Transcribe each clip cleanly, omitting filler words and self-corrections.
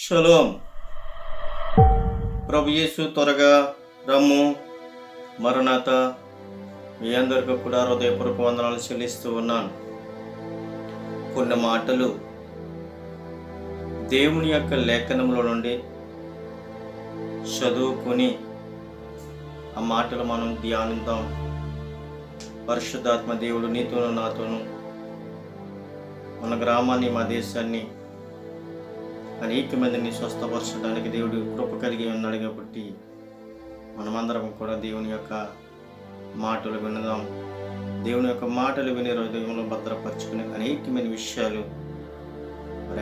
Shalom. ప్రభు యేసు త్వరగా రమ్ము. మరణాత. మీ అందరికీ కూడా హృదయపూర్వక వందనాలు చెల్లిస్తూ ఉన్నాను. కొన్ని మాటలు దేవుని యొక్క లేఖనంలో నుండి చదువుకొని ఆ మాటలు మనం ధ్యానిద్దాం. పరిశుద్ధాత్మ దేవుడు నీతోనూ నాతోనూ మన గ్రామాన్ని, మా దేశాన్ని, అనేక మందిని స్వస్థపరచడానికి దేవుడు కృప కలిగి ఉన్నాడు. కాబట్టి మనమందరం కూడా దేవుని యొక్క మాటలు వినదాం. దేవుని యొక్క మాటలు వినే హృదయంలో భద్రపరచుకుని అనేకమైన విషయాలు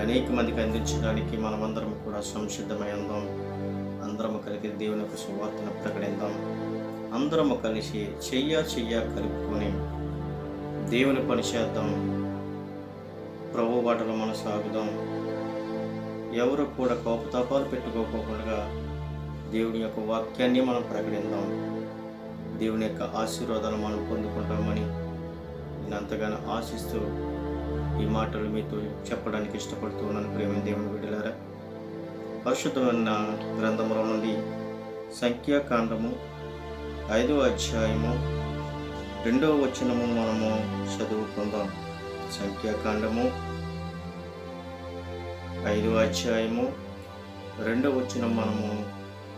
అనేక మందికి అందించడానికి మనమందరం కూడా సంసిద్ధమై ఉందాం. అందరము కలిగి దేవుని యొక్క సువార్తను ప్రకటిద్దాం. అందరము కలిసి చెయ్య కలుపుకొని దేవుని పని చేద్దాం. ప్రభు బాటలో మనం సాగుదాం. ఎవరు కూడా కోపతాపాలు పెట్టుకోకుండా దేవుని యొక్క వాక్యాన్ని మనం ప్రకటిద్దాం. దేవుని యొక్క ఆశీర్వాదాలు మనం పొందుకుంటామని నేను అంతగానో ఆశిస్తూ ఈ మాటలు మీతో చెప్పడానికి ఇష్టపడుతూ ఉన్నాను. ప్రేమ దేవుని బిడ్డలారా, పరిశుద్ధమైన గ్రంథముల నుండి సంఖ్యాకాండము 5వ అధ్యాయము 2వ వచనము మనము చదువుకుందాం. సంఖ్యాకాండము 5వ అధ్యాయము 2వ వచనం మనము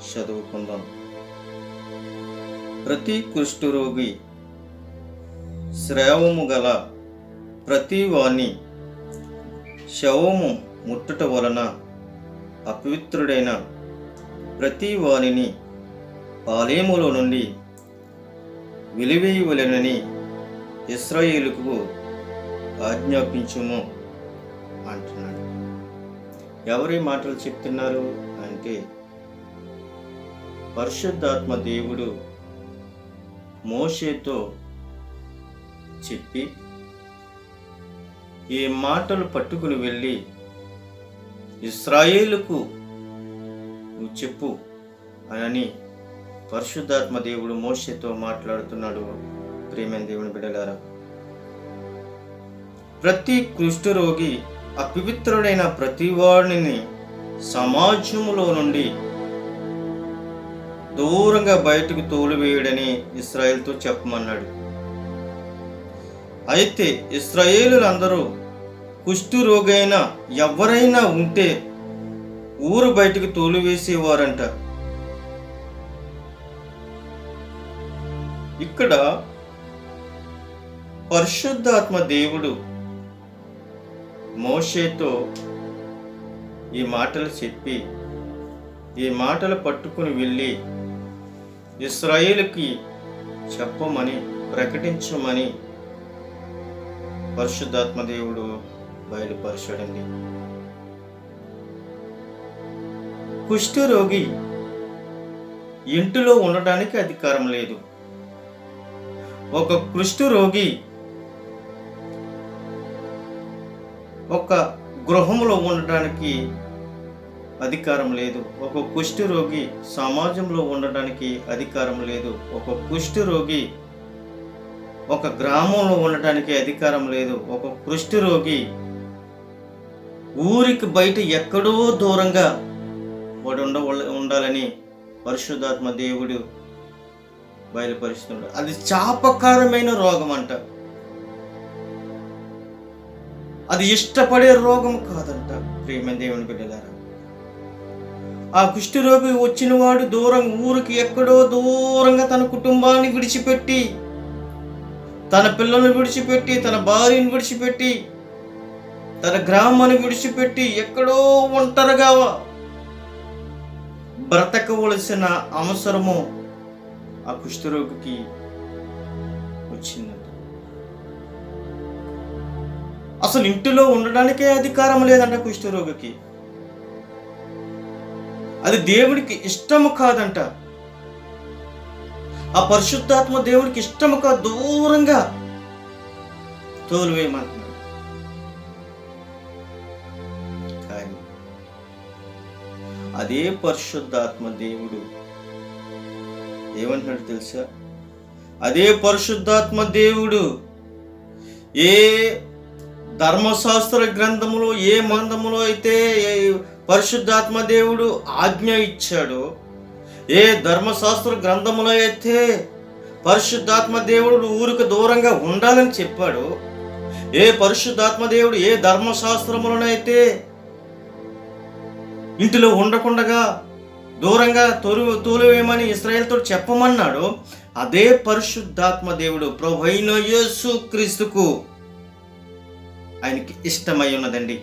చదువుకుందాం. ప్రతి కుష్ఠరోగి, స్రావము గల ప్రతి వాని శవము ముట్టుట వలన అపవిత్రుడైన ప్రతి వానిని పాలేములో నుండి వెలివేయవలెనని ఇశ్రాయేలుకు ఆజ్ఞాపించుము అంటున్నాడు. ఎవరి మాటలు చెప్తున్నారు అంటే పరిశుద్ధాత్మ దేవుడు మోషేతో చెప్పి ఈ మాటలు పట్టుకుని వెళ్ళి ఇశ్రాయేలుకు నువ్వు చెప్పు అని పరిశుద్ధాత్మ దేవుడు మోషేతో మాట్లాడుతున్నాడు. ప్రేమైన దేవుని బిడ్డలారా, ప్రతి కుష్ఠరోగి, అపవిత్రుడైన ప్రతి వాడిని సమాజంలో నుండి దూరంగా బయటకు తోలివేయడని ఇశ్రాయేలుతో చెప్పమన్నాడు. అయితే ఇశ్రాయేలులందరూ కుష్ఠరోగైన ఎవరైనా ఉంటే ఊరు బయటకు తోలివేసేవారంట. ఇక్కడ పరిశుద్ధాత్మ దేవుడు మోషేతో ఈ మాటలు చెప్పి ఈ మాటలు పట్టుకుని వెళ్ళి ఇశ్రాయేలుకి చెప్పమని, ప్రకటించమని పరిశుద్ధాత్మ దేవుడు బయలుపరచడండి. కుష్ఠరోగి ఇంటిలో ఉండడానికి అధికారం లేదు. ఒక కుష్ఠరోగి ఒక గృహంలో ఉండడానికి అధికారం లేదు. ఒక కుష్ఠరోగి సమాజంలో ఉండడానికి అధికారం లేదు. ఒక కుష్ఠరోగి ఒక గ్రామంలో ఉండటానికి అధికారం లేదు. ఒక కుష్ఠరోగి ఊరికి బయట ఎక్కడో దూరంగా వాడు ఉండాలని పరిశుద్ధాత్మ దేవుడు బయలుపరుస్తున్నాడు. అది శాపకారమైన రోగం అంట. అది ఇష్టపడే రోగం కాదంట. ప్రేమ దేవుని బిడ్డలారా, ఆ కుష్ఠరోగి వచ్చిన వాడు ఊరికి ఎక్కడో దూరంగా తన కుటుంబాన్ని విడిచిపెట్టి, తన పిల్లలను విడిచిపెట్టి, తన భార్యను విడిచిపెట్టి, తన గ్రామాన్ని విడిచిపెట్టి ఎక్కడో ఒంటరిగా బ్రతకవలసిన అవసరము ఆ కుష్ఠరోగికి వచ్చిందంట. అసలు ఇంటిలో ఉండడానికే అధికారం లేదంట కుష్ఠరోగికి. అది దేవుడికి ఇష్టము కాదంట. ఆ పరిశుద్ధాత్మ దేవుడికి ఇష్టము కాదు, దూరంగా తోలివేయమంటున్నాడు. కానీ అదే పరిశుద్ధాత్మ దేవుడు ఏమంటున్నాడు తెలుసా? అదే పరిశుద్ధాత్మ దేవుడు ఏ ధర్మశాస్త్ర గ్రంథములో, ఏ మందములో అయితే పరిశుద్ధాత్మ దేవుడు ఆజ్ఞ ఇచ్చాడో, ఏ ధర్మశాస్త్ర గ్రంథములో అయితే పరిశుద్ధాత్మ దేవుడు ఊరికి దూరంగా ఉండాలని చెప్పాడు, ఏ పరిశుద్ధాత్మ దేవుడు ఏ ధర్మశాస్త్రములనైతే ఇంటిలో ఉండకుండగా దూరంగా తోలివేయమని ఇశ్రాయేలుతో చెప్పమన్నాడు, అదే పరిశుద్ధాత్మ దేవుడు ప్రభువైన యేసు క్రీస్తుకు ఆయనకి ఇష్టమై ఉన్నదండి.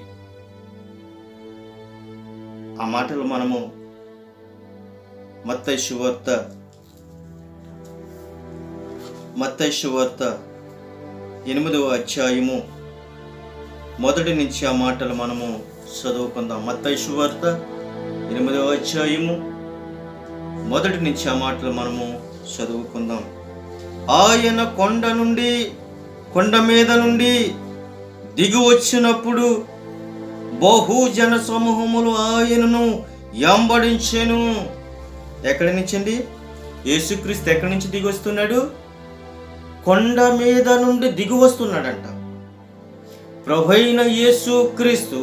ఆ మాటలు మనము మత్తయి సువార్త 8వ అధ్యాయము మొదటి నుంచి ఆ మాటలు మనము చదువుకుందాం. మత్తయి సువార్త 8వ అధ్యాయము మొదటి నుంచి ఆ మాటలు మనము చదువుకుందాం. ఆయన కొండ మీద నుండి దిగి వచ్చినప్పుడు బహుజన సమూహములు ఆయనను వెంబడించెను. ఎక్కడి నుంచండి? యేసుక్రీస్తు ఎక్కడి నుంచి దిగి వస్తున్నాడు? కొండ మీద నుండి దిగి వస్తున్నాడంట. ప్రభువైన యేసుక్రీస్తు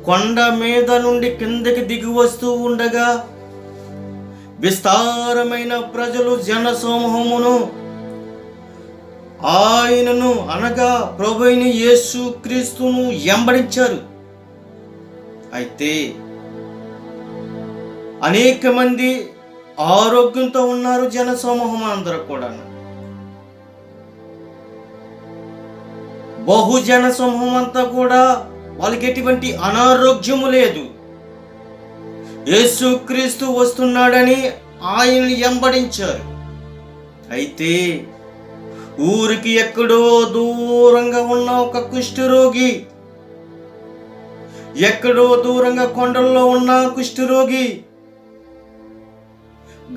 కొండ మీద నుండి కిందకి దిగి వస్తూ ఉండగా విస్తారమైన ప్రజలు జన సమూహమును ఆయనను అనగా ప్రభువైన యేసుక్రీస్తును వెంబడించారు. అయితే అనేక మంది ఆరోగ్యంతో ఉన్నారు. జన సమూహం అందరూ కూడా, బహుజన సమూహం అంతా కూడా వాళ్ళకి ఎటువంటి అనారోగ్యము లేదు. యేసుక్రీస్తు వస్తున్నాడని ఆయన్ని వెంబడించారు. అయితే ఊరికి ఎక్కడో దూరంగా ఉన్న ఒక కుష్ఠరోగి, ఎక్కడో దూరంగా కొండల్లో ఉన్న కుష్ఠరోగి,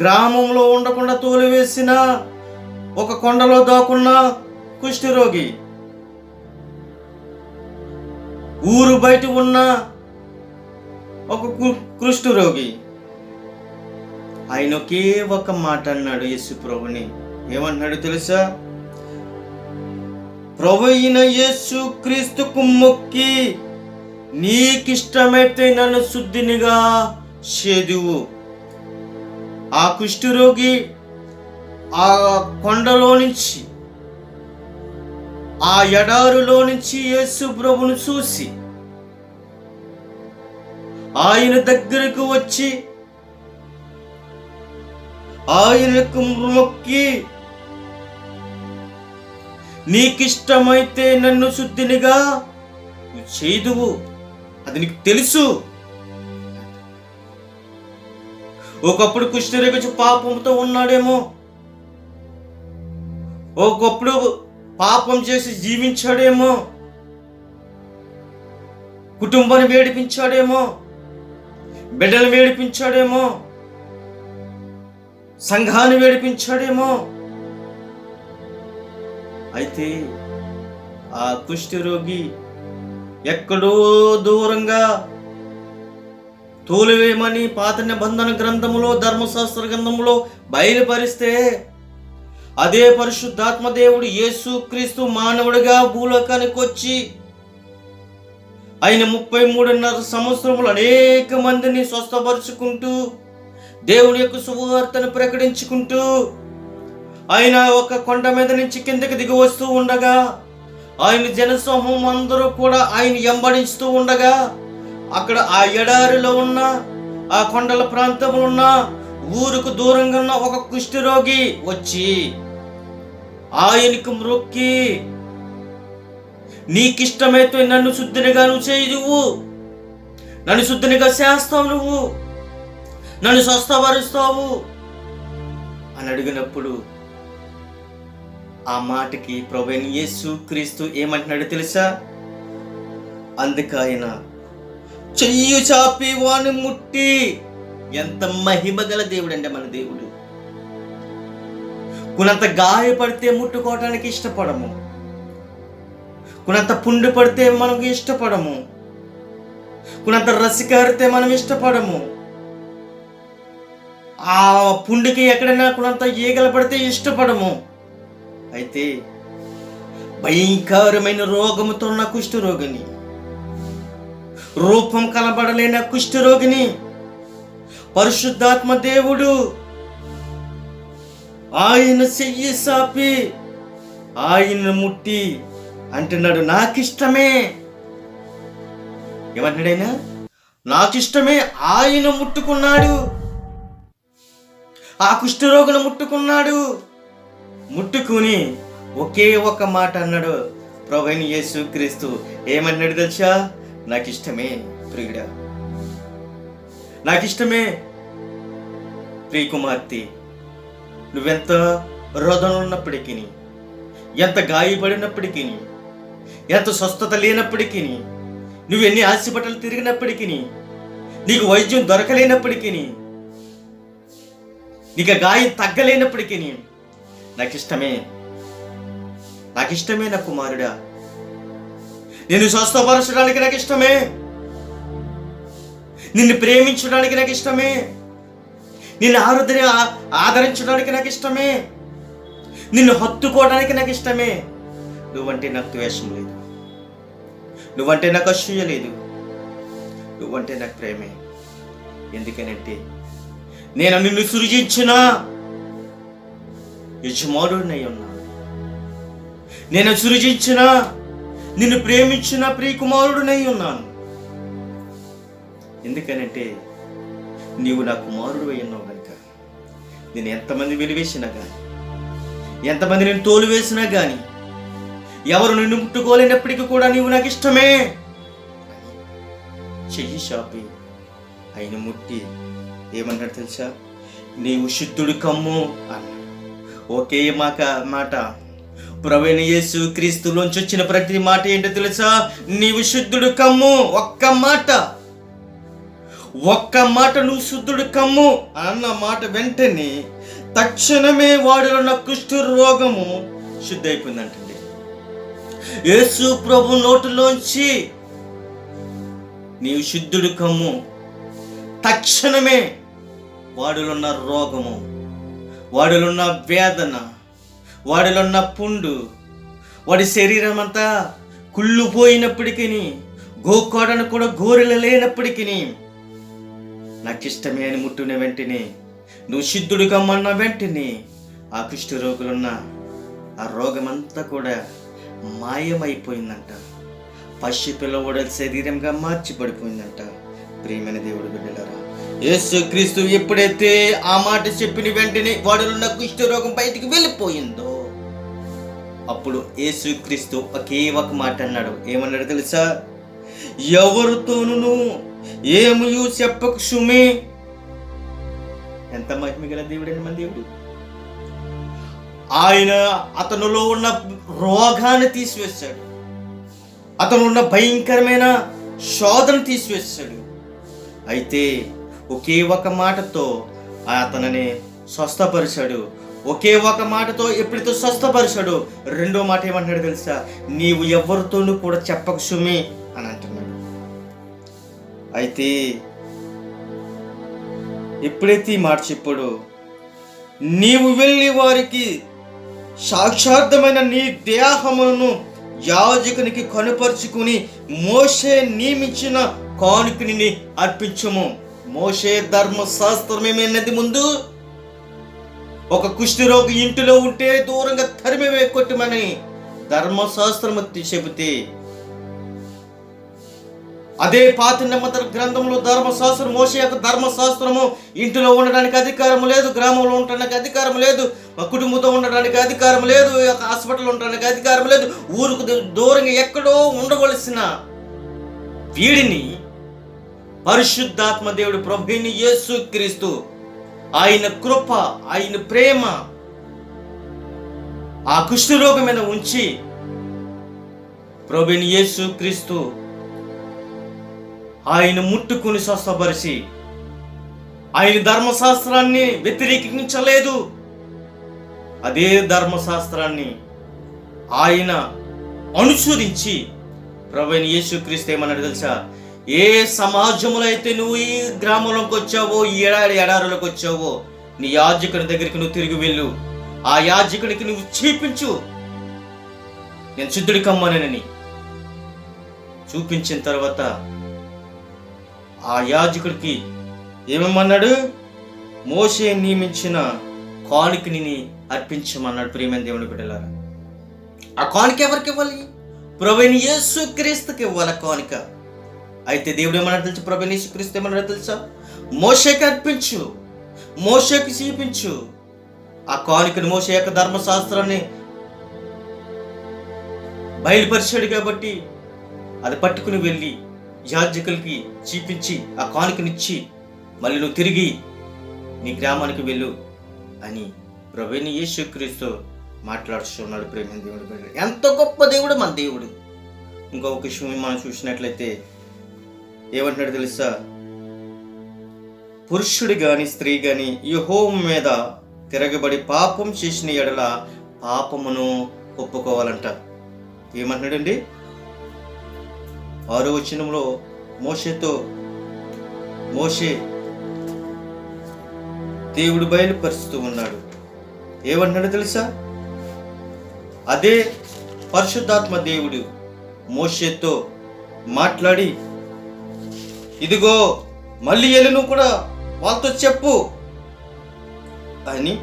గ్రామంలో ఉండకుండా తోలివేసిన ఒక కొండలో దాక్కున్న కుష్ఠరోగి, ఊరు బయట ఉన్న ఒక కుష్ఠరోగి, ఆయన ఒకే ఒక మాట అన్నాడు యేసు ప్రభుని. ఏమన్నాడు తెలుసా? ప్రభువైన యేసు క్రీస్తుకు మొక్కి నీకిష్టమైతే నన్ను శుద్ధినిగా చేదువు. ఆ కుష్ఠరోగి ఆ కొండలో నుంచి, ఆ ఎడారిలో నుంచి యేసు ప్రభును చూసి ఆయన దగ్గరకు వచ్చి ఆయనకు మొక్కి నీకిష్టమైతే నన్ను శుద్ధినిగా చేదువు. అది నీకు తెలుసు. ఒకప్పుడు కుష్ఠరోగి పాపంతో ఉన్నాడేమో, ఒకప్పుడు పాపం చేసి జీవించాడేమో, కుటుంబాన్ని వేడిపించాడేమో, బిడ్డలు వేడిపించాడేమో, సంఘాన్ని వేడిపించాడేమో. అయితే ఆ కుష్ఠరోగి ఎక్కడో దూరంగా తోలివేయమని పాత నిబంధన గ్రంథములో, ధర్మశాస్త్ర గ్రంథములో బయలుపరిస్తే, అదే పరిశుద్ధాత్మ దేవుడు యేసుక్రీస్తు మానవుడిగా భూలోకానికి వచ్చి ఆయన 33.5 సంవత్సరములు అనేక మందిని స్వస్థపరుచుకుంటూ దేవుని యొక్క సువార్తను ప్రకటించుకుంటూ ఆయన ఒక కొండ మీద నుంచి కిందకి దిగి వస్తూ ఉండగా, ఆయన జనసమూహం అందరూ కూడా ఆయన వెంబడిస్తూ ఉండగా, అక్కడ ఆ ఎడారిలో ఉన్న, ఆ కొండల ప్రాంతంలో ఉన్న ఊరుకు దూరంగా ఉన్న ఒక కుష్ఠరోగి వచ్చి ఆయనకు మ్రొక్కి నీకిష్టమైతే నన్ను శుద్ధినిగా నువ్వు చేయవు, నన్ను శుద్ధినిగా చేస్తావు, నువ్వు నన్ను స్వస్థపరుస్తావు అని అడిగినప్పుడు ఆ మాటకి ప్రభువైన యేసుక్రీస్తు ఏమంటున్నాడు తెలుసా? అందుకు ఆయన చెయ్యి చాపి వాని ముట్టి, ఎంత మహిమ గల దేవుడు అండి మన దేవుడు. కొనంత గాయపడితే ముట్టుకోవటానికి ఇష్టపడము, కొనంత పుండు పడితే మనం ఇష్టపడము, కొనంత రసికారితే మనం ఇష్టపడము, ఆ పుండుకి ఎక్కడైనా కొనంత ఈగలు పడితే ఇష్టపడము. అయితే భయంకరమైన రోగముతో ఉన్న కుష్ఠరోగిని రూపం కనబడలేని కుష్ఠరోగిని పరిశుద్ధాత్మ దేవుడు ఆయన చెయ్యి సాపి ఆయన ముట్టి అంటున్నాడు, నాకిష్టమే. ఏమంటున్నాడైనా? నాకిష్టమే. ఆయన ముట్టుకున్నాడు, ఆ కుష్ఠరోగును ముట్టుకున్నాడు. ముట్టుకుని ఒకే ఒక మాట అన్నాడు ప్రభువైన యేసుక్రీస్తు. ఏమన్నాడు తెలుసా? నాకిష్టమే ప్రియుడా, నాకిష్టమే ప్రియకుమార్తె. నువ్వెంత రోదన ఉన్నప్పటికీ, ఎంత గాయపడినప్పటికీ, ఎంత స్వస్థత లేనప్పటికీ, నువ్వెన్ని హాస్పిటల్ తిరిగినప్పటికీ, నీకు వైద్యం దొరకలేనప్పటికీ, నీకు గాయం తగ్గలేనప్పటికీ, నాకిష్టమే, నాకిష్టమే నా కుమారుడా. నిన్ను స్వస్థపరచడానికి నాకు ఇష్టమే, నిన్ను ప్రేమించడానికి నాకు ఇష్టమే, నిన్ను ఆదరించడానికి నాకు ఇష్టమే, నిన్ను హత్తుకోవడానికి నాకు ఇష్టమే. నువ్వంటే నాకు ద్వేషం లేదు, నువ్వంటే నాకు అసూయ లేదు, నువ్వంటే నాకు ప్రేమే. ఎందుకనంటే నేను నిన్ను సృజించిన యజమానుడినై ఉన్నాను, నేను సృజించిన నిన్ను ప్రేమించిన ప్రియకుమారుడినై ఉన్నాను. ఎందుకనంటే నీవు నా కుమారుడు అయి ఉన్నావు కనుక. నేను ఎంతమంది వెలివేసినా కానీ, ఎంతమంది నేను తోలు వేసినా కానీ, ఎవరు నిన్ను ముట్టుకోలేనప్పటికీ కూడా నీవు నాకు ఇష్టమే. చెయ్యి షాపి ఆయన ముట్టి ఏమన్నాడు తెలుసా? నీవు శుద్ధుడు కమ్ము అన్నాడు. ఒకే మాట ప్రభువైన యేసుక్రీస్తులోంచి వచ్చిన ప్రతి మాట ఏంటో తెలుసా? నీవు శుద్ధుడు కమ్ము. ఒక్క మాట నువ్వు శుద్ధుడు కమ్ము అన్న మాట వెంటనే తక్షణమే వాడిలో ఉన్న కుష్ఠ రోగము శుద్ధి అయిపోయిందంటండి. యేసు ప్రభు నోటిలోంచి నీవు శుద్ధుడు కమ్ము, తక్షణమే వాడిలో ఉన్న రోగము, వాడిలో ఉన్న వేదన, వాడిలో ఉన్న పుండు, వాడి శరీరం అంతా కుళ్ళిపోయినప్పటికీ, గోకోడను కూడా గోరెలు లేనప్పటికీ, నాకిష్టమే అని ముట్టిన వెంటనే, నువ్వు సిద్ధుడు కమ్మన్న వెంటనే ఆ కుష్ఠ రోగులున్న ఆ రోగమంతా కూడా మాయమైపోయిందంట. పసి పిల్లవాడి శరీరంగా మార్చిపడిపోయిందంట. ప్రియమైన దేవుడు బిడ్డలారా, యేసుక్రీస్తు ఎప్పుడైతే ఆ మాట చెప్పిన వెంటనే వాడిలో కుష్ఠ రోగం బయటికి వెళ్ళిపోయిందో, అప్పుడు యేసుక్రీస్తు ఒకే ఒక మాట అన్నాడు. ఏమన్నాడు తెలుసా? ఎవరితోనూ ఏమీ చెప్పకు సుమి. ఎంత మహిమ గల దేవుడండి మన దేవుడు. ఆయన అతనిలో ఉన్న రోగాన్ని తీసివేశాడు, అతను ఉన్న భయంకరమైన శోధన తీసివేశాడు. అయితే ఒకే ఒక మాటతో అతనిని స్వస్థపరిచాడు. ఒకే ఒక మాటతో ఎప్పుడైతే స్వస్థపరిచాడు, రెండో మాట ఏమంటున్నాడు తెలుసా? నీవు ఎవరితోనూ కూడా చెప్పకు సుమి అని అంటున్నాడు. అయితే ఎప్పుడైతే ఈ మాట చెప్పాడో, నీవు వెళ్ళి వారికి సాక్షార్థమైన నీ దేహమును యాజకునికి కనుపరుచుకుని మోషే నియమించిన కానుకని అర్పించము. మోషే ధర్మశాస్త్రం ఏమైనది? ముందు ఒక కుష్ఠరోగి ఇంటిలో ఉంటే దూరంగా తరిమి కొట్టమని ధర్మశాస్త్రము చెబితే, అదే పాత నిబంధన గ్రంథంలో ధర్మశాస్త్రం, మోషే యొక్క ధర్మశాస్త్రము ఇంటిలో ఉండడానికి అధికారం లేదు, గ్రామంలో ఉండడానికి అధికారం లేదు, కుటుంబంతో ఉండడానికి అధికారం లేదు, హాస్పిటల్ ఉండడానికి అధికారం లేదు, ఊరుకు దూరంగా ఎక్కడో ఉండవలసిన వీడిని పరిశుద్ధాత్మ దేవుడు ప్రభువైన యేసుక్రీస్తు ఆయన కృప, ఆయన ప్రేమ ఆ కుష్ఠరోగం మీద ఉంచి ప్రభువైన యేసుక్రీస్తు ఆయన ముట్టుకుని స్వస్థపరిచి, ఆయన ధర్మశాస్త్రాన్ని వ్యతిరేకించలేదు, అదే ధర్మశాస్త్రాన్ని ఆయన అనుసరించి ప్రభువైన యేసుక్రీస్తు ఏమన్నాడు తెలుసా? ఏ సమాజంలో అయితే నువ్వు ఈ గ్రామంలోకి వచ్చావో, ఈ ఎడారులోకి వచ్చావో, నీ యాజకుని దగ్గరికి నువ్వు తిరిగి వెళ్ళు, ఆ యాజకునికి నువ్వు చూపించు నేను సిద్ధుడి కమ్మనని. చూపించిన తర్వాత ఆ యాజకుడికి ఏమేమన్నాడు? మోషే నియమించిన కానుకని అర్పించమన్నాడు. ప్రియమైన దేవుని బిడ్డలారా, ఆ కానుక ఎవరికి ఇవ్వాలి? ప్రభువైన యేసుక్రీస్తుకి ఇవ్వాలి కానుక. అయితే దేవుడు ఏమన్నాడు తెలుసు? ప్రభువైన యేసుక్రీస్తు ఏమన్నాడు తెలుసా? మోషేకి అర్పించు, మోషేకి చూపించు. ఆ కానుకని మోషే యొక్క ధర్మశాస్త్రాన్ని బయలుపరిచాడు కాబట్టి అది పట్టుకుని వెళ్ళి యాజకులకి చూపించి ఆ కానుకనిచ్చి మళ్ళీ నువ్వు తిరిగి నీ గ్రామానికి వెళ్ళు అని ప్రభువైన యేసుక్రీస్తు మాట్లాడుతున్నాడు. ప్రేమ దేవుడు, ఎంత గొప్ప దేవుడు మన దేవుడు. ఇంకొక విషయం మనం చూసినట్లయితే ఏమంటున్నాడు తెలుసా? పురుషుడు గాని స్త్రీ గాని యెహోవా మీద తిరగబడి పాపం చేసిన ఎడల పాపమును ఒప్పుకోవాలంట. ఏమంటున్నాడండి? 6వ వచనంలో మోషే దేవుడు బయలుపరుస్తూ ఉన్నాడు. ఏమంటున్నాడు తెలుసా? అదే పరిశుద్ధాత్మ దేవుడు మోషేతో మాట్లాడి, ఇదిగో మళ్ళీ వెళ్ళి నువ్వు కూడా వాళ్ళతో చెప్పు అని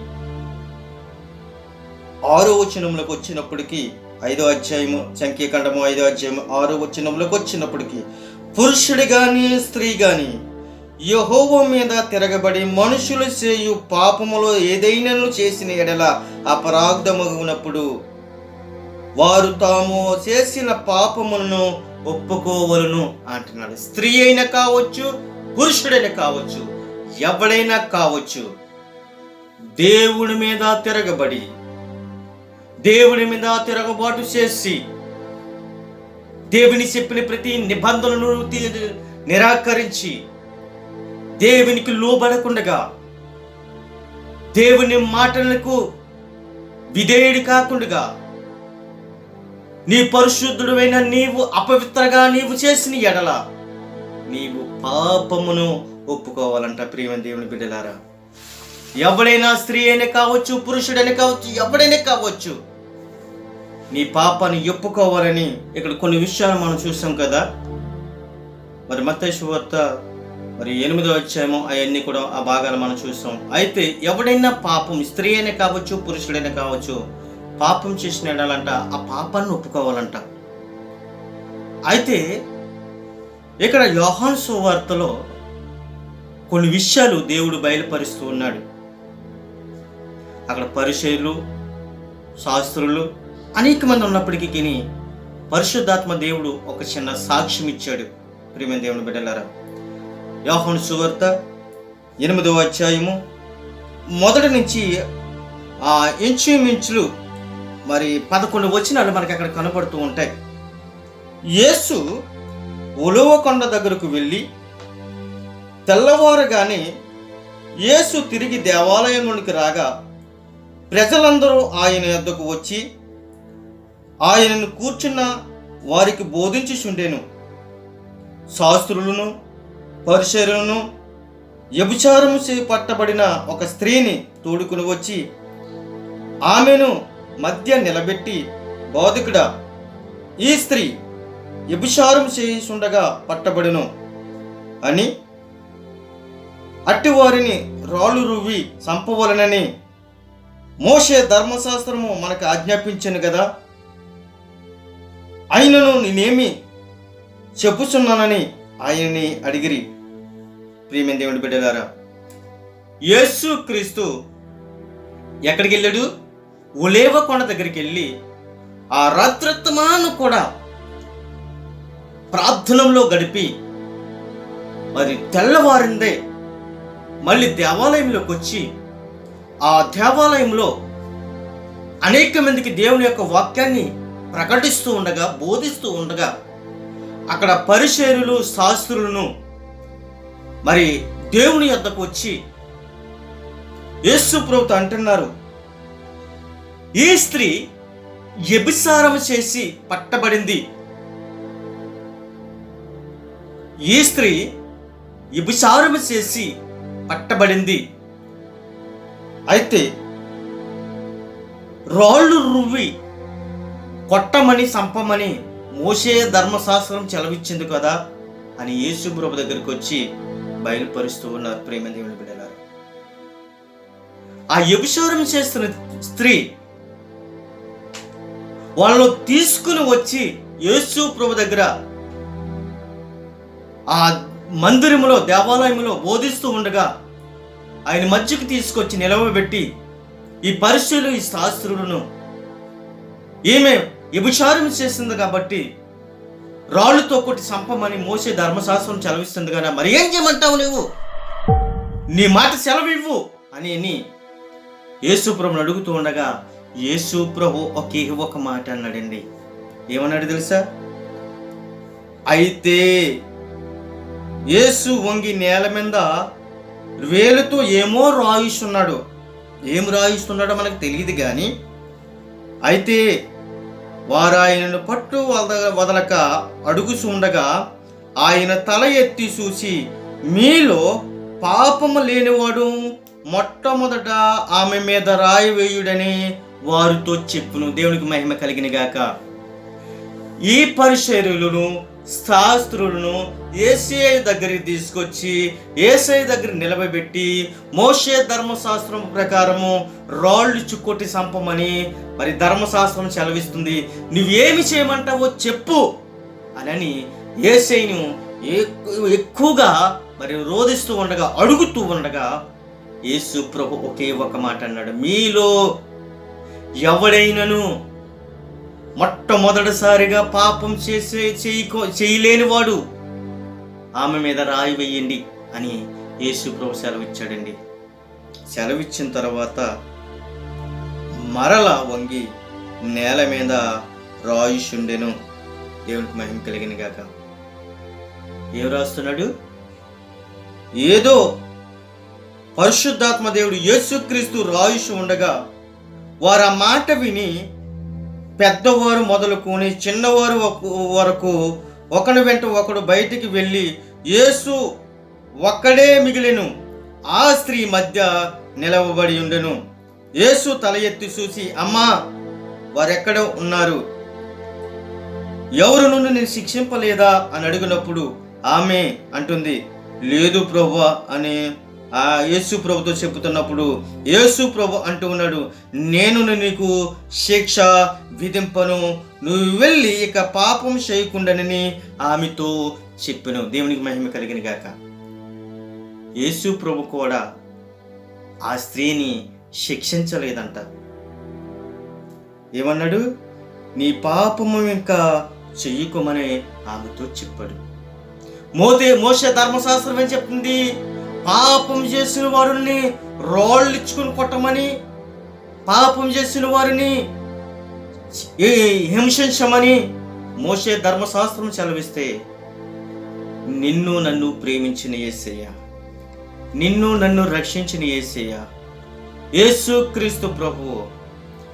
6వ వచనంలోకి వచ్చినప్పటికీ, 5వ అధ్యాయము సంఖ్యాకాండము 5వ అధ్యాయము 6వ వచనంలోకి వచ్చినప్పటికీ, పురుషుడు గాని స్త్రీ గాని యెహోవా మీద తిరగబడి మనుషులు చేయు పాపములో ఏదైనాను చేసిన ఎడల అపరాధమగునప్పుడు వారు తాము చేసిన పాపములను ఒప్పుకోవలను అంటున్నాడు. స్త్రీ అయినా కావచ్చు, పురుషుడైనా కావచ్చు, ఎవడైనా కావచ్చు, దేవుడి మీద తిరగబడి దేవుడి మీద తిరగబాటు చేసి దేవుని చెప్పిన ప్రతి నిబంధనలను నిరాకరించి దేవునికి లోబడకుండగా దేవుని మాటలకు విధేయుడు కాకుండా నీ పరిశుద్ధుడైన నీవు అపవిత్రగా నీవు చేసిన ఎడల నీవు పాపమును ఒప్పుకోవాలంట. ప్రియమైన దేవుని బిడ్డలారా, ఎవడైనా స్త్రీ అయినా కావచ్చు, పురుషుడైనా కావచ్చు, ఎవడైనా కావచ్చు, నీ పాపాన్ని ఒప్పుకోవాలని ఇక్కడ కొన్ని విషయాలు మనం చూసాం కదా. మరి మత్తయి సువార్త 8వ అధ్యాయము అవన్నీ కూడా ఆ భాగాలు మనం చూసాం. అయితే ఎవడైనా పాపం, స్త్రీ అయినా కావచ్చు, పురుషుడైనా కావచ్చు, పాపం చేసిన ఎడలంట ఆ పాపాన్ని ఒప్పుకోవాలంట. అయితే ఇక్కడ యోహాను సువార్తలో కొన్ని విషయాలు దేవుడు బయలుపరుస్తూ ఉన్నాడు. అక్కడ పరిసయ్యులు, శాస్త్రులు అనేక మంది ఉన్నప్పటికీ పరిశుద్ధాత్మ దేవుడు ఒక చిన్న సాక్ష్యం ఇచ్చాడు. ప్రియమైన దేవుని బిడ్డలారా, యోహాను సువార్త 8వ అధ్యాయము 1 నుంచి ఇంచుమించులు 11 వచనాలు మనకి అక్కడ కనబడుతూ ఉంటాయి. యేసు ఒలీవ కొండ దగ్గరకు వెళ్ళి తెల్లవారగానే యేసు తిరిగి దేవాలయంలోనికి రాగా ప్రజలందరూ ఆయన యొద్దకు వచ్చి ఆయనను కూర్చున్న వారికి బోధించుచుండెను. శాస్త్రులను పరిసయ్యులను వ్యభిచారము పట్టబడిన ఒక స్త్రీని తోడుకుని వచ్చి ఆమెను మధ్య నిలబెట్టి, బోధకుడా, ఈ స్త్రీ వ్యభిచారం చేయుచుండగా పట్టబడెను అని, అట్టివారిని రాళ్ళు రువ్వి చంపవలెనని మోషే ధర్మశాస్త్రము మనకు ఆజ్ఞాపించెను కదా, ఆయనను నేనేమి చెప్పుచున్నానని ఆయనని అడిగిరి. ప్రియమైన దేవుని బిడ్డలారా, యేసు క్రీస్తు ఎక్కడికి వెళ్ళాడు? ఒలీవ కొండ దగ్గరికి వెళ్ళి ఆ రాత్రత్తమాను కూడా ప్రార్థనలో గడిపి తెల్లవారిందే మళ్ళీ దేవాలయంలోకి వచ్చి ఆ దేవాలయంలో అనేక మందికి దేవుని యొక్క వాక్యాన్ని ప్రకటిస్తూ ఉండగా, బోధిస్తూ ఉండగా అక్కడ పరిసయ్యులు, శాస్త్రులను దేవుని యొద్దకు వచ్చి యేసు ప్రభుతో అంటున్నారు, ఈ స్త్రీ వ్యభిచారం చేసి పట్టబడింది. ఈ స్త్రీ వ్యభిచారం చేసి పట్టబడింది. అయితే రాళ్ళు రువ్వి కొట్టమని, చంపమని మోషే ధర్మశాస్త్రం చెలవిచ్చింది కదా. అని యేసు ప్రభు దగ్గరికి వచ్చి బయలుపరుస్తూ ఉన్నారు. ప్రేమ దేవుని బిడ్డలారా, ఆ వ్యభిచారం చేస్తున్న స్త్రీ వాళ్ళను తీసుకుని వచ్చి యేసు ప్రభు దగ్గర ఆ మందిరములో, దేవాలయంలో బోధిస్తూ ఉండగా ఆయన మధ్యకు తీసుకొచ్చి నిలవబెట్టి, ఈ పరిశీలు, ఈ శాస్త్రులను ఈమె వ్యభిచారం చేసింది కాబట్టి రాళ్ళుతో కొట్టి చంపమని మోసే ధర్మశాస్త్రం సెలవిస్తుంది కదా, మరి ఏం చేయమంటావు నువ్వు, నీ మాట సెలవివ్వు అని యేసు ప్రభుని అడుగుతూ ఉండగా యేసు ప్రభు ఒకే ఒక మాట అన్నాడండి. ఏమన్నాడు తెలుసా? అయితే యేసు వంగి నేల మీద వేలుతో ఏమో రాయిస్తున్నాడు. ఏం రాయిస్తున్నాడో మనకు తెలియదు కానీ, అయితే వారు ఆయనను పట్టు వదలక అడుగుచుండగా ఆయన తల ఎత్తి చూసి, మీలో పాపము లేనివాడు మొట్టమొదట ఆమె మీద రాయి వేయుడని వారితో చెప్పును. దేవునికి మహిమ కలిగిన గాక. ఈ పరిసయ్యులను, శాస్త్రులను యేసయ్య దగ్గరికి తీసుకొచ్చి యేసయ్య దగ్గర నిలబెట్టి మోషే ధర్మశాస్త్రం ప్రకారము రాళ్ళు చుక్కొట్టి చంపమని మరి ధర్మశాస్త్రం సెలవిస్తుంది, నువ్వేమి చేయమంటావో చెప్పు అని యేసయ్యను ఎక్కువగా మరి రోధిస్తూ ఉండగా, అడుగుతూ ఉండగా యేసు ప్రభు ఒకే ఒక మాట అన్నాడు, మీలో ఎవడైనను మొట్టమొదటిసారిగా పాపం చేయలేని వాడు ఆమె మీద రాయి వేయండి అని యేసు ప్రభు సెలవిచ్చాడండి. సెలవిచ్చిన తర్వాత మరల వంగి నేల మీద రాయిషుండెను. దేవునికి మహిమ కలిగిన గాక. ఏం రాస్తున్నాడు? ఏదో పరిశుద్ధాత్మ దేవుడు యేసుక్రీస్తు రాయుషు ఉండగా వారు ఆ మాట విని పెద్దవారు మొదలుకొని చిన్నవారు వరకు ఒకని వెంట ఒకడు బయటికి వెళ్ళి యేసు ఒక్కడే మిగిలెను, ఆ స్త్రీ మధ్య నిలవబడి ఉండెను. యేసు తల ఎత్తి చూసి, అమ్మా, వారెక్కడ ఉన్నారు? ఎవరు నుండి నేను శిక్షింపలేదా అని అడిగినప్పుడు ఆమె అంటుంది, లేదు ప్రభువా అని ఆ యేసు ప్రభుతో చెబుతున్నప్పుడు యేసు ప్రభు అంటూ ఉన్నాడు, నేను నీకు శిక్ష విధింపను, నువ్వు వెళ్ళి ఇక పాపం చేయకుండానని ఆమెతో చెప్పాను. దేవునికి మహిమ కలిగిన గాక. యేసు ప్రభు కూడా ఆ స్త్రీని శిక్షించలేదంట. ఏమన్నాడు? నీ పాపము ఇంకా చెయ్యకుమని ఆమెతో చెప్పాడు. మోషే ధర్మశాస్త్రం ఏం చెప్తుంది? పాపం చేసిన వారిని రాళ్ళు ఇచ్చుకుని కొట్టమని, పాపం చేసిన వారిని హింసించమని మోషే ధర్మశాస్త్రం సెలవిస్తే, నిన్ను నన్ను ప్రేమించిన యేసయ్య, నిన్ను నన్ను రక్షించిన యేసయ్య యేసుక్రీస్తు ప్రభువు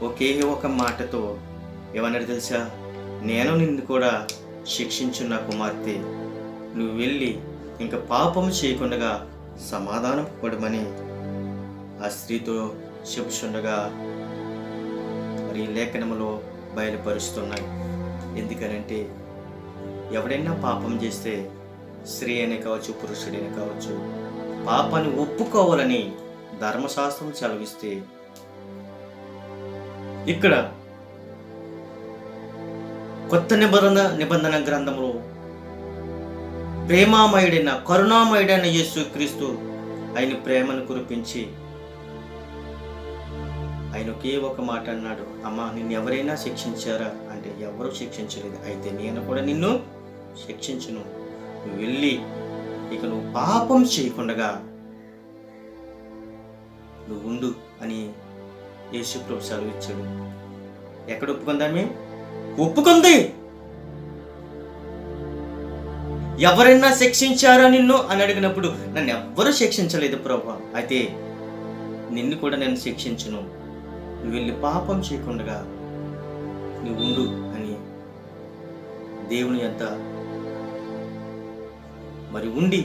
ఒకే ఒక మాటతో ఏమన్నాడు తెలుసా? నేను నిన్ను కూడా శిక్షించున్న కుమార్తె, నువ్వు వెళ్ళి ఇంకా పాపం చేయకుండా సమాధానం పడమని ఆ స్త్రీతో చెప్పుచుండగా మరి లేఖనములో బయలుపరుస్తున్నాయి. ఎందుకనంటే ఎవడైనా పాపం చేస్తే స్త్రీ అయినా కావచ్చు, పురుషుడైనా కావచ్చు, పాపాన్ని ఒప్పుకోవాలని ధర్మశాస్త్రం సెలవిస్తే, ఇక్కడ కొత్త నిబంధన గ్రంథంలో ప్రేమామయుడైన కరుణామయుడైన యేసుక్రీస్తు ఆయన ప్రేమను కురిపించి ఆయన ఒకే ఒక మాట అన్నాడు, అమ్మా, నిన్ను ఎవరైనా శిక్షించారా అంటే ఎవరు శిక్షించలేదు, అయితే నేను కూడా నిన్ను శిక్షించును, నువ్వు వెళ్ళి ఇక నువ్వు పాపం చేయకుండా నువ్వు ఉండు అని యేసు ప్రభు సెలవిచ్చాడు. ఎక్కడ ఒప్పుకుందామే? ఒప్పుకుంది. ఎవరైనా శిక్షించారా నిన్ను అని అడిగినప్పుడు, నన్ను ఎవ్వరూ శిక్షించలేదు ప్రభు, అయితే నిన్ను కూడా నేను శిక్షించును, నువ్వు వెళ్ళి పాపం చేయకుండా నువ్వు ఉండు అని దేవుని యొద్ద మరి ఉండి,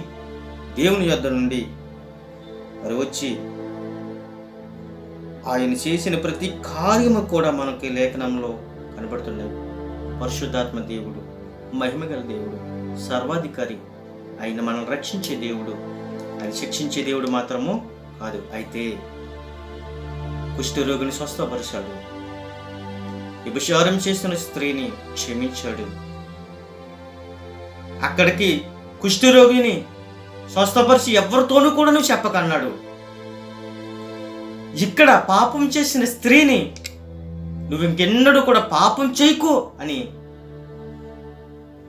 దేవుని యొద్ద నుండి మరి వచ్చి ఆయన చేసిన ప్రతి కార్యము కూడా మనకి లేఖనంలో కనబడుతున్నాయి. పరిశుద్ధాత్మ దేవుడు, మహిమగల దేవుడు, సర్వాధికారి ఆయన మనల్ని రక్షించే దేవుడు, ఆయన శిక్షించే దేవుడు మాత్రము కాదు. అయితే కుష్ఠరోగిని స్వస్థపరిచాడు, వ్యభిచారం చేస్తున్న స్త్రీని క్షమించాడు. అక్కడికి కుష్ఠరోగిని స్వస్థపరిచి ఎవరితోనూ కూడా నువ్వు చెప్పకన్నాడు. ఇక్కడ పాపం చేసిన స్త్రీని నువ్వు ఇంకెన్నడూ కూడా పాపం చేయకు అని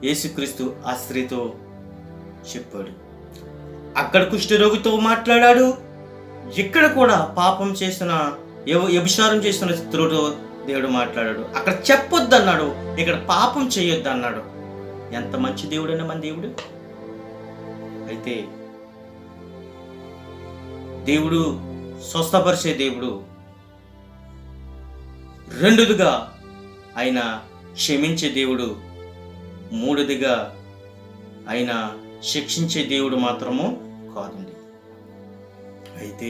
యేసుక్రీస్తు ఆ స్త్రీతో చెప్పాడు. అక్కడ కుష్ఠరోగితో మాట్లాడాడు, ఇక్కడ కూడా పాపం చేసిన వ్యభిచారం చేస్తున్న స్త్రీతో దేవుడు మాట్లాడాడు. అక్కడ చెప్పొద్దు అన్నాడు, ఇక్కడ పాపం చేయొద్దు అన్నాడు. ఎంత మంచి దేవుడైనా మన దేవుడు. అయితే దేవుడు స్వస్థపరిచే దేవుడు, రెండోదిగా ఆయన క్షమించే దేవుడు, మూడోదిగా ఆయన శిక్షించే దేవుడు మాత్రము కాదండి. అయితే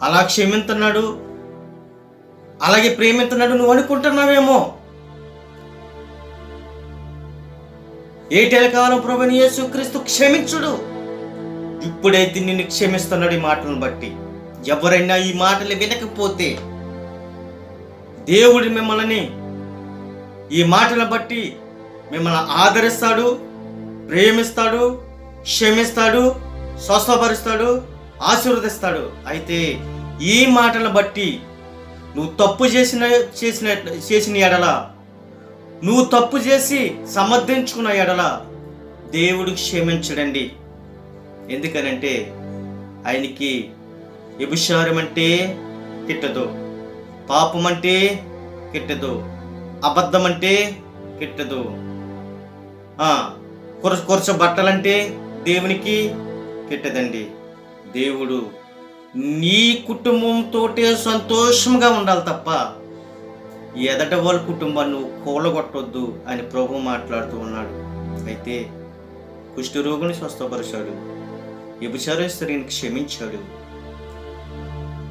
అలా క్షమిస్తున్నాడు, అలాగే ప్రేమిస్తున్నాడు నువ్వు అనుకుంటున్నావేమో. ఏటేల కాలం ప్రభువైన యేసుక్రీస్తు క్షమించుడు. ఇప్పుడైతే నిన్ను క్షమిస్తున్నాడు ఈ మాటలను బట్టి. ఎవరైనా ఈ మాటలు వినకపోతే దేవుడు మిమ్మల్ని ఈ మాటలను బట్టి మిమ్మల్ని ఆదరిస్తాడు, ప్రేమిస్తాడు, క్షమిస్తాడు, స్వస్థపరుస్తాడు, ఆశీర్వదిస్తాడు. అయితే ఈ మాటలను బట్టి నువ్వు తప్పు చేసిన ఎడల, నువ్వు తప్పు చేసి సమర్థించుకున్న ఎడల దేవుడు క్షమించడండి. ఎందుకనంటే ఆయనకి వ్యభిచారం అంటే కిట్టదు, పాపం అంటే కిట్టదు, అబద్ధం అంటే కిట్టదు, కొరచ బట్టలంటే దేవునికి కిట్టదండి. దేవుడు నీ కుటుంబంతోటే సంతోషంగా ఉండాలి తప్ప ఎదట వాళ్ళ కుటుంబాన్ని నువ్వు కూలగొట్టొద్దు అని ప్రభు మాట్లాడుతూ ఉన్నాడు. అయితే కుష్ఠరోగిని స్వస్థపరిచాడు, వ్యభిచార స్త్రీని క్షమించాడు,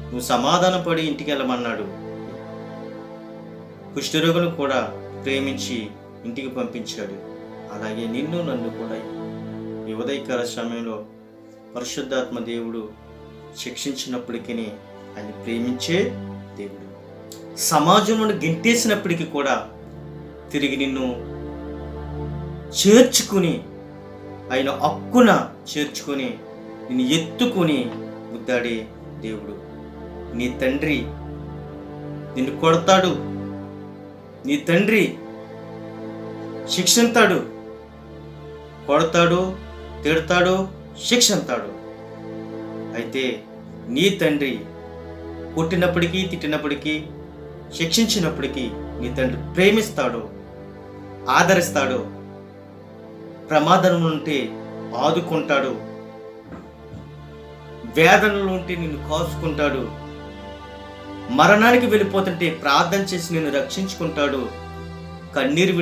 నువ్వు సమాధానపడి ఇంటికి వెళ్ళమన్నాడు. కుష్ఠరోగును కూడా ప్రేమించి ఇంటికి పంపించాడు. అలాగే నిన్ను నన్ను కూడా ఈ ఉదయకాల సమయంలో పరిశుద్ధాత్మ దేవుడు శిక్షించినప్పటికీ ఆయన ప్రేమించే దేవుడు. సమాజంలో గింటేసినప్పటికీ కూడా తిరిగి నిన్ను చేర్చుకుని, ఆయన హక్కున చేర్చుకొని నిన్ను ఎత్తుకొని ముద్దాడే దేవుడు. నీ తండ్రి నిన్ను కొడతాడు, నీ తండ్రి శిక్షిస్తాడు, కొడతాడు, తిడతాడు, శిక్షిస్తాడు. అయితే నీ తండ్రి కొట్టినప్పటికీ, తిట్టినప్పటికీ, శిక్షించినప్పటికీ నీ తండ్రి ప్రేమిస్తాడు, ఆదరిస్తాడు, ప్రమాదం ఉంటే ఆదుకుంటాడు, వేదనలు ఉంటే నిన్ను కాచుకుంటాడు, మరణానికి వెళ్ళిపోతుంటే ప్రార్థన చేసి నిన్ను రక్షించుకుంటాడు. కన్నీరు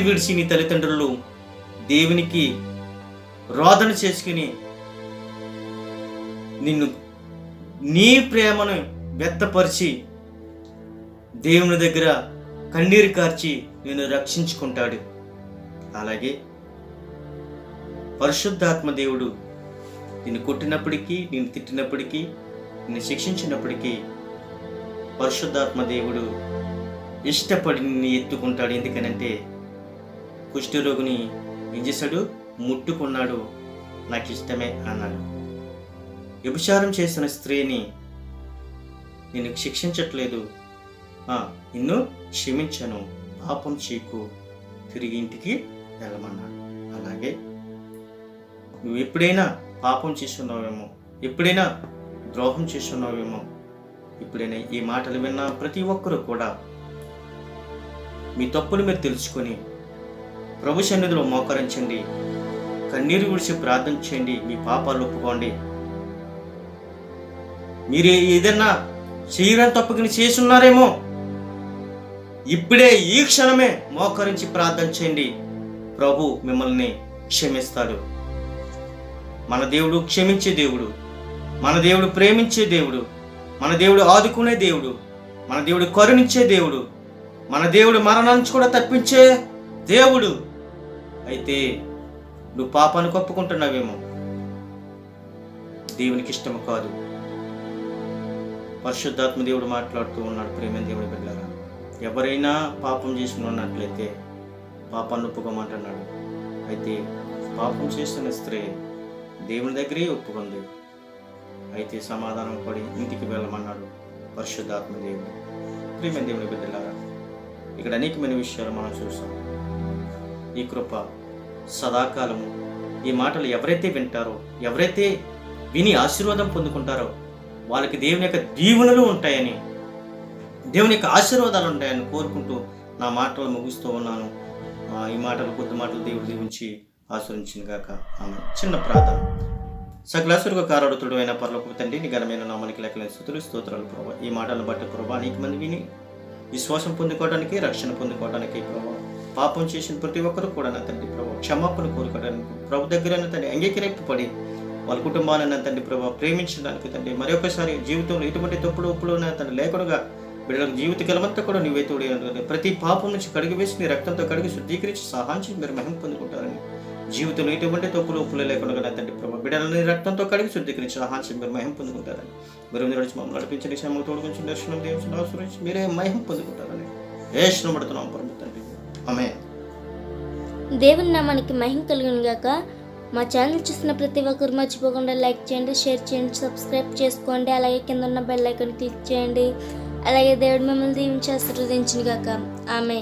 విడిచి నీ తల్లిదండ్రులు దేవునికి రోదన చేసుకుని నిన్ను నీ ప్రేమను వ్యక్తపరిచి దేవుని దగ్గర కన్నీరు కార్చి నిన్ను రక్షించుకుంటాడు. అలాగే పరిశుద్ధాత్మ దేవుడు నిన్ను కొట్టినప్పటికీ, నిన్ను తిట్టినప్పటికీ, నిన్ను శిక్షించినప్పటికీ పరిశుద్ధాత్మ దేవుడు ఇష్టపడి నిన్ను ఎత్తుకుంటాడు. ఎందుకనంటే కుష్ఠరోగిని ఏం చేశాడు? ముట్టుకున్నాడు, నాకు ఇష్టమే అన్నాడు. వ్యభిచారం చేసిన స్త్రీని నేను శిక్షించట్లేదు, నిన్ను క్షమించను, పాపం చీకు, తిరిగి ఇంటికి వెళ్ళమన్నాడు. అలాగే నువ్వు ఎప్పుడైనా పాపం చేస్తున్నావేమో, ఎప్పుడైనా ద్రోహం చేస్తున్నావేమో, ఎప్పుడైనా ఈ మాటలు విన్న ప్రతి ఒక్కరూ కూడా మీ తప్పును మీరు తెలుసుకొని ప్రభు సన్నిధిలో మోకరించండి, కన్నీరు విడిచి ప్రార్థన చేయండి, మీ పాపాలు ఒప్పుకోండి. మీరు ఏదైనా చేయని తప్పుని చేసున్నారేమో, ఇప్పుడే ఈ క్షణమే మోకరించి ప్రార్థన చేయండి, ప్రభు మిమ్మల్ని క్షమిస్తాడు. మన దేవుడు క్షమించే దేవుడు, మన దేవుడు ప్రేమించే దేవుడు, మన దేవుడు ఆదుకునే దేవుడు, మన దేవుడు కరుణించే దేవుడు, మన దేవుడు మరణాన్ని కూడా తప్పించే దేవుడు. అయితే నువ్వు పాపాన్ని ఒప్పుకుంటున్నావేమో. దేవునికి ఇష్టము కాదు. పరిశుద్ధాత్మ దేవుడు మాట్లాడుతూ ఉన్నాడు. ప్రేమ దేవుని బిడ్డలారా, ఎవరైనా పాపం చేసి ఉన్నట్లయితే పాపాన్ని ఒప్పుకోమంటున్నాడు. అయితే పాపం చేస్తున్న స్త్రీ దేవుని దగ్గరే ఒప్పుకుంది. అయితే సమాధానం పడి ఇంటికి వెళ్ళమన్నాడు పరిశుద్ధాత్మ దేవుడు. ప్రేమ దేవుని బిడ్డలారా, ఇక్కడ అనేకమైన విషయాలు మనం చూసాం. ఈ కృప సదాకాలము. ఈ మాటలు ఎవరైతే వింటారో, ఎవరైతే విని ఆశీర్వాదం పొందుకుంటారో వాళ్ళకి దేవుని యొక్క దీవెనలు ఉంటాయని, దేవుని యొక్క ఆశీర్వాదాలు ఉంటాయని కోరుకుంటూ నా మాటలు ముగిస్తూ ఉన్నాను. ఈ మాటలు, కొద్ది మాటలు దేవుడు దీవించి ఆశీర్వదించిన గాక. ఆమె. చిన్న ప్రార్థన. సకలాసురుగా కారాడుతుడు అయిన పరలోకపు తండ్రి, నీ ఘనమైన నామానికి లెక్కలేని స్తుతులు స్తోత్రాలు ప్రభావ. ఈ మాటలను బట్టి ప్రభావ అనేక మంది విని విశ్వాసం పొందుకోవడానికి, రక్షణ పొందుకోవడానికి ప్రభావ, పాపం చేసిన ప్రతి ఒక్కరు కూడా నా తండ్రి ప్రభావ క్షమాపణ కోరుకోవడానికి ప్రభు దగ్గర తండ్రి అంగీకరింపబడి వాళ్ళ కుటుంబాన్ని తండ్రి ప్రభావ ప్రేమించడానికి తండ్రి మరొకసారి జీవితంలో ఎటువంటి తప్పుడు ఒప్పులు తండ్రి లేకుండా బిడ్డలకు జీవిత కాలమంతా కూడా నీవే తోడి ప్రతి పాపం నుంచి కడిగి వేసి నీ రక్తంతో కడిగి శుద్ధీకరించి సహాయం చేసి మీరు మహిమ పొందుకుంటారని, జీవితంలో ఎటువంటి తప్పులు ఒప్పులు లేకుండా తండ్రి ప్రభావ బిడ్డలని రక్తంతో కడిగి శుద్ధీకరించి సహాయం చేసి మీరు మహిమ పొందుకుంటారని, మీరు నడిచి మమ్మల్ని నడిపించండి, శ్రమకు తోడుగుంచి దర్శనం దేవుని ఆశ్రయించి మీరే మహిమ పొందుకుంటారని యేసును పడుతున్నాం పరమ తండ్రి. ఆమేన్. దేవుని నామానికి మహిమ కలుగును గాక. మా ఛానల్ చూసిన ప్రతి ఒక్కరు మర్చిపోకుండా లైక్ చేయండి, షేర్ చేయండి, సబ్స్క్రైబ్ చేసుకోండి. అలాగే కింద ఉన్న బెల్ ఐకాన్ క్లిక్ చేయండి. అలాగే దేవుడు మిమ్మల్ని దీవించి ఆశీర్వదించును గాక. ఆమేన్.